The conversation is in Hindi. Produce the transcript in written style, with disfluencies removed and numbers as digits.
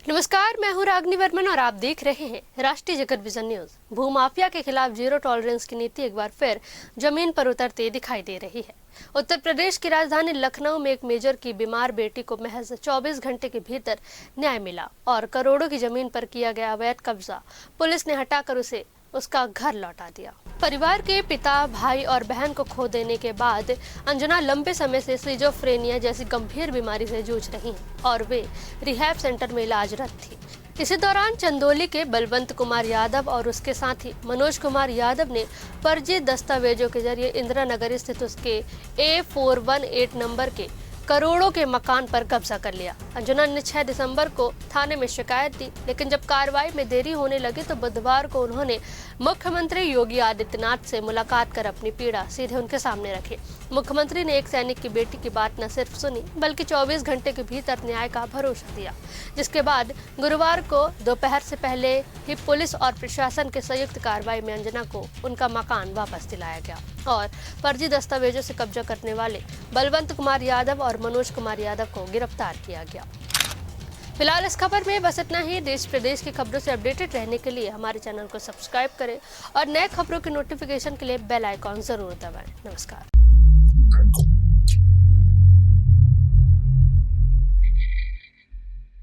नमस्कार, मैं हूं रागनी वर्मन और आप देख रहे हैं राष्ट्रीय जगत विजन न्यूज। भूमाफिया के खिलाफ जीरो टॉलरेंस की नीति एक बार फिर जमीन पर उतरते दिखाई दे रही है। उत्तर प्रदेश की राजधानी लखनऊ में एक मेजर की बीमार बेटी को महज 24 घंटे के भीतर न्याय मिला और करोड़ों की जमीन पर किया गया अवैध कब्जा पुलिस ने हटाकर उसे उसका घर लौटा दिया। परिवार के पिता, भाई और बहन को खो देने के बाद अंजना लंबे समय से सिजोफ्रेनिया जैसी गंभीर बीमारी से जूझ रही हैं और वे रिहैब सेंटर में इलाजरत थी। इसी दौरान चंदौली के बलवंत कुमार यादव और उसके साथी मनोज कुमार यादव ने फर्जी दस्तावेजों के जरिए इंदिरा नगर स्थित उसके A418 नंबर के करोड़ों के मकान पर कब्जा कर लिया। अंजना ने 6 दिसंबर को थाने में शिकायत दी, लेकिन जब कार्रवाई में देरी होने लगी तो बुधवार को उन्होंने मुख्यमंत्री योगी आदित्यनाथ से मुलाकात कर अपनी पीड़ा सीधे उनके सामने रखी। मुख्यमंत्री ने एक सैनिक की बेटी की बात न सिर्फ सुनी बल्कि 24 घंटे के भीतर न्याय का भरोसा दिया, जिसके बाद गुरुवार को दोपहर से पहले ही पुलिस और प्रशासन के संयुक्त कार्रवाई में अंजना को उनका मकान वापस दिलाया गया और फर्जी दस्तावेजों से कब्जा करने वाले बलवंत कुमार यादव और मनोज कुमार यादव को गिरफ्तार किया गया। फिलहाल इस खबर में बस इतना ही। देश प्रदेश की खबरों से अपडेटेड रहने के लिए हमारे चैनल को सब्सक्राइब करें और नए खबरों की नोटिफिकेशन के लिए बेल आइकॉन जरूर दबाएं। नमस्कार।